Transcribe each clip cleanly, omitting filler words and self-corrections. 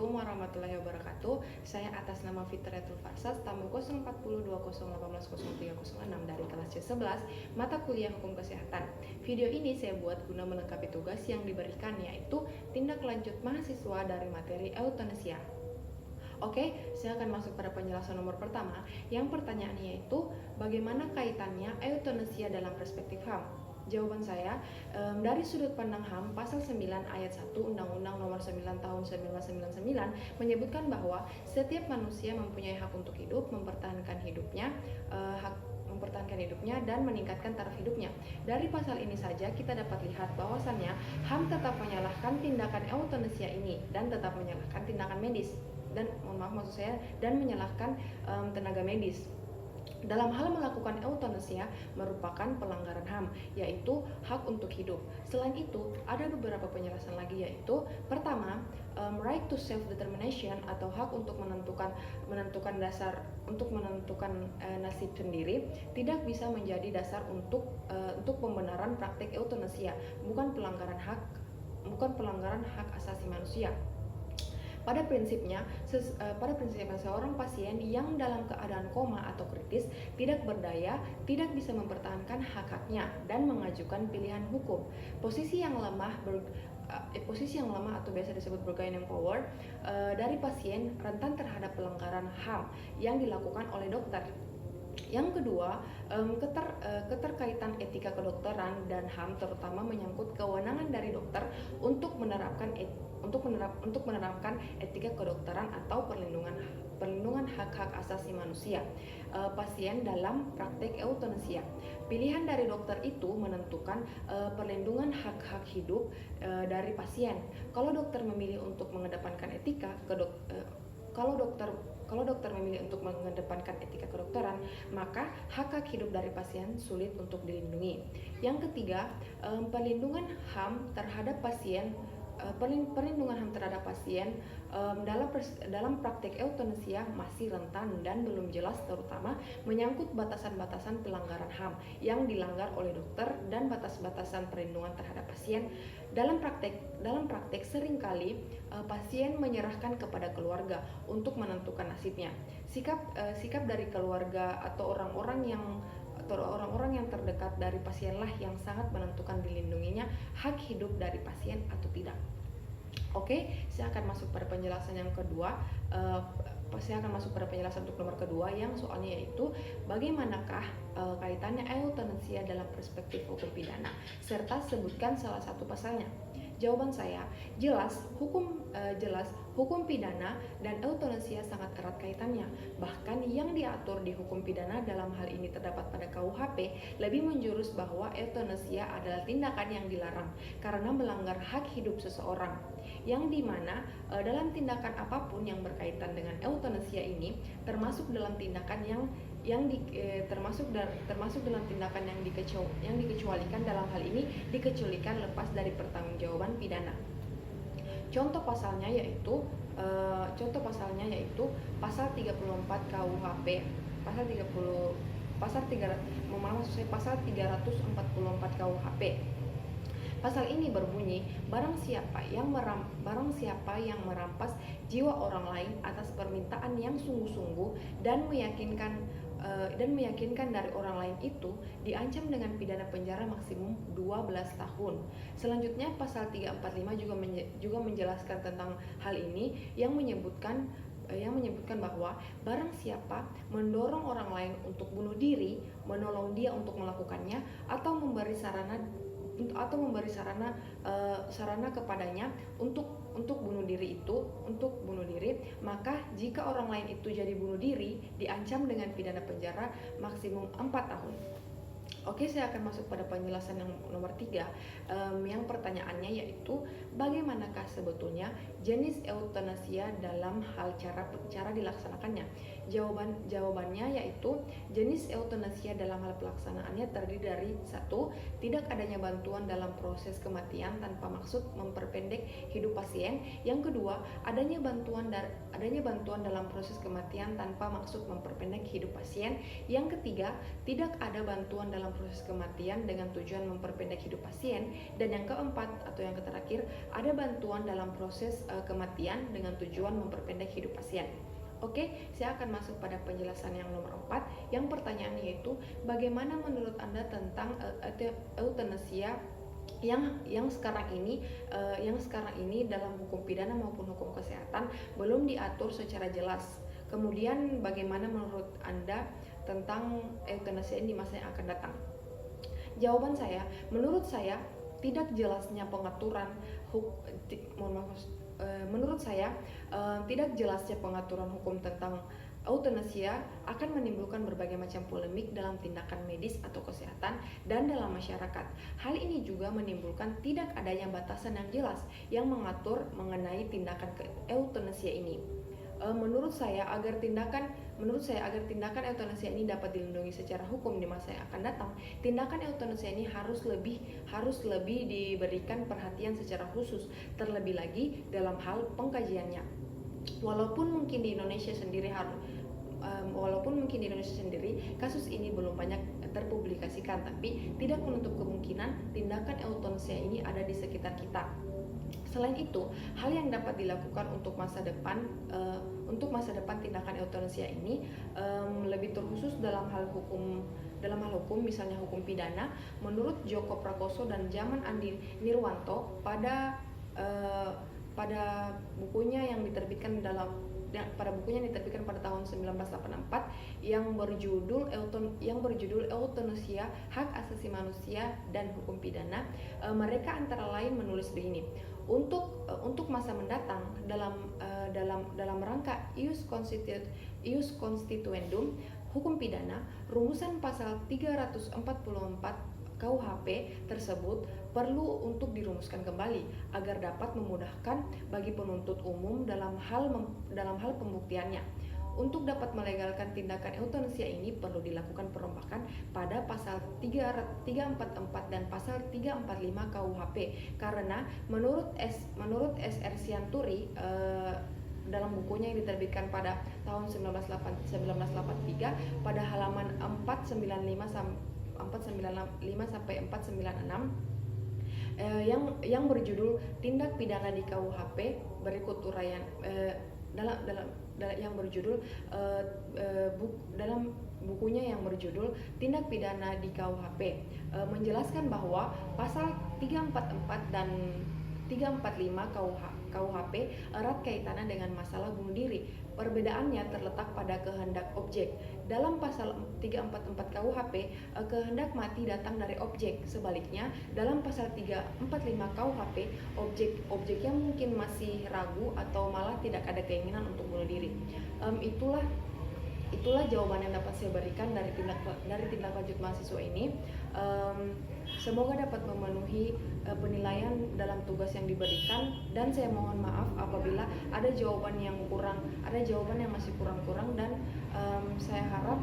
Assalamualaikum warahmatullahi wabarakatuh. Saya atas nama Fitriatul Farsas, tamu 0420180306 dari kelas C11, mata kuliah Hukum Kesehatan. Video ini saya buat guna melengkapi tugas yang diberikan, yaitu tindak lanjut mahasiswa dari materi euthanasia. Oke, saya akan masuk pada penjelasan nomor pertama. Yang pertanyaannya yaitu, bagaimana kaitannya euthanasia dalam perspektif HAM? Jawaban saya, dari sudut pandang HAM, pasal 9 ayat 1 Undang-Undang nomor 9 tahun 1999 menyebutkan bahwa setiap manusia mempunyai hak untuk hidup, mempertahankan hidupnya dan meningkatkan taraf hidupnya. Dari pasal ini saja kita dapat lihat bahwasannya HAM tetap menyalahkan tindakan euthanasia ini dan tetap menyalahkan tindakan medis dan menyalahkan tenaga medis. Dalam hal melakukan euthanasia merupakan pelanggaran HAM, yaitu hak untuk hidup. Selain itu, ada beberapa penjelasan lagi, yaitu pertama, right to self determination atau hak untuk menentukan nasib sendiri tidak bisa menjadi dasar untuk pembenaran praktik euthanasia, bukan pelanggaran hak asasi manusia. Pada prinsipnya, seorang pasien yang dalam keadaan koma atau kritis tidak berdaya, tidak bisa mempertahankan hak-haknya dan mengajukan pilihan hukum. Posisi yang lemah atau biasa disebut bargaining power dari pasien rentan terhadap pelanggaran HAM yang dilakukan oleh dokter. Yang kedua, keterkaitan etika kedokteran dan HAM terutama menyangkut kewenangan dari dokter untuk menerapkan etika kedokteran atau perlindungan hak-hak asasi manusia pasien dalam praktek euthanasia. Pilihan dari dokter itu menentukan perlindungan hak-hak hidup dari pasien. Kalau dokter memilih untuk mengedepankan etika kedokteran, maka hak-hak hidup dari pasien sulit untuk dilindungi. Yang ketiga, perlindungan HAM terhadap pasien dalam praktik euthanasia masih rentan dan belum jelas, terutama menyangkut batasan-batasan pelanggaran HAM yang dilanggar oleh dokter dan batas-batasan perlindungan terhadap pasien. Dalam praktek seringkali pasien menyerahkan kepada keluarga untuk menentukan nasibnya. Sikap dari keluarga atau orang-orang yang terdekat dari pasienlah yang sangat menentukan dilindunginya hak hidup dari pasien atau tidak. Oke, saya akan masuk pada penjelasan yang kedua. Untuk nomor kedua yang soalnya yaitu bagaimanakah kaitannya euthanasia dalam perspektif hukum pidana, serta sebutkan salah satu pasalnya. Jawaban saya, jelas hukum pidana dan euthanasia sangat erat kaitannya. Bahkan yang diatur di hukum pidana dalam hal ini terdapat pada KUHP lebih menjurus bahwa euthanasia adalah tindakan yang dilarang karena melanggar hak hidup seseorang. Yang dimana dalam tindakan apapun yang berkaitan dengan euthanasia ini termasuk dalam tindakan yang dikecualikan, dalam hal ini dikecualikan lepas dari pertanggungjawaban pidana. Contoh pasalnya yaitu pasal 34 KUHP, pasal 344 KUHP. Pasal ini berbunyi, barang siapa yang merampas jiwa orang lain atas permintaan yang sungguh-sungguh dan meyakinkan dari orang lain itu diancam dengan pidana penjara maksimum 12 tahun. Selanjutnya pasal 345 juga menjelaskan tentang hal ini yang menyebutkan bahwa barang siapa mendorong orang lain untuk bunuh diri, menolong dia untuk melakukannya atau memberi sarana kepadanya untuk bunuh diri, maka jika orang lain itu jadi bunuh diri diancam dengan pidana penjara maksimum 4 tahun. Oke, saya akan masuk pada penjelasan yang nomor 3. Yang pertanyaannya yaitu bagaimanakah sebetulnya jenis euthanasia dalam hal cara dilaksanakannya. Jawabannya yaitu jenis euthanasia dalam hal pelaksanaannya terdiri dari 1. Tidak adanya bantuan dalam proses kematian tanpa maksud memperpendek hidup pasien. Yang kedua, adanya bantuan dalam proses kematian tanpa maksud memperpendek hidup pasien. Yang ketiga, tidak ada bantuan dalam dalam proses kematian dengan tujuan memperpendek hidup pasien. Dan yang keempat atau yang terakhir, ada bantuan dalam proses kematian dengan tujuan memperpendek hidup pasien. Oke, saya akan masuk pada penjelasan yang nomor 4. Yang pertanyaannya yaitu, bagaimana menurut Anda tentang euthanasia yang sekarang ini dalam hukum pidana maupun hukum kesehatan belum diatur secara jelas. Kemudian bagaimana menurut Anda tentang euthanasia di masa yang akan datang? Jawaban saya, menurut saya tidak jelasnya pengaturan menurut saya tidak jelasnya pengaturan hukum tentang euthanasia akan menimbulkan berbagai macam polemik dalam tindakan medis atau kesehatan dan dalam masyarakat. Hal ini juga menimbulkan tidak adanya batasan yang jelas yang mengatur mengenai tindakan euthanasia ini. Menurut saya agar tindakan euthanasia ini dapat dilindungi secara hukum di masa yang akan datang, tindakan euthanasia ini harus lebih diberikan perhatian secara khusus, terlebih lagi dalam hal pengkajiannya. Walaupun mungkin di Indonesia sendiri kasus ini belum banyak terpublikasikan, tapi tidak menutup kemungkinan tindakan euthanasia ini ada di sekitar kita. Selain itu, hal yang dapat dilakukan untuk masa depan tindakan euthanasia ini lebih terkhusus dalam hal hukum, misalnya hukum pidana. Menurut Joko Prakoso dan Zaman Andi Nirwanto pada bukunya yang diterbitkan pada tahun 1984 yang berjudul Euthanasia, Hak Asasi Manusia dan Hukum Pidana, mereka antara lain menulis begini. Untuk masa mendatang dalam rangka ius constituendum hukum pidana, rumusan pasal 344 KUHP tersebut perlu untuk dirumuskan kembali agar dapat memudahkan bagi penuntut umum dalam hal pembuktiannya. Untuk dapat melegalkan tindakan euthanasia ini perlu dilakukan perombakan pada pasal 344 dan pasal 345 KUHP, karena menurut SR Sianturi dalam bukunya yang diterbitkan pada tahun 1983 pada halaman 495 sampai 496 yang berjudul Tindak Pidana di KUHP, berikut uraian dalam bukunya yang berjudul Tindak Pidana di KUHP menjelaskan bahwa pasal 344 dan 345 KUHP erat kaitannya dengan masalah bunuh diri. Perbedaannya terletak pada kehendak objek. Dalam pasal 344 KUHP, kehendak mati datang dari objek. Sebaliknya, dalam pasal 345 KUHP, objeknya mungkin masih ragu atau malah tidak ada keinginan untuk bunuh diri. Itulah jawaban yang dapat saya berikan dari tindak lanjut mahasiswa ini. Semoga dapat memenuhi penilaian dalam tugas yang diberikan, dan saya mohon maaf apabila ada jawaban yang masih kurang-kurang, dan saya harap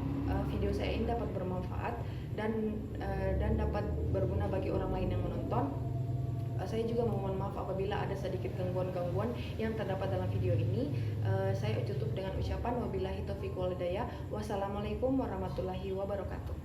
video saya ini dapat bermanfaat dan dapat berguna bagi orang lain yang menonton. Saya juga mohon maaf apabila ada sedikit gangguan-gangguan yang terdapat dalam video ini. Saya tutup dengan ucapan wabillahi taufiq wal hidayah. Wassalamualaikum warahmatullahi wabarakatuh.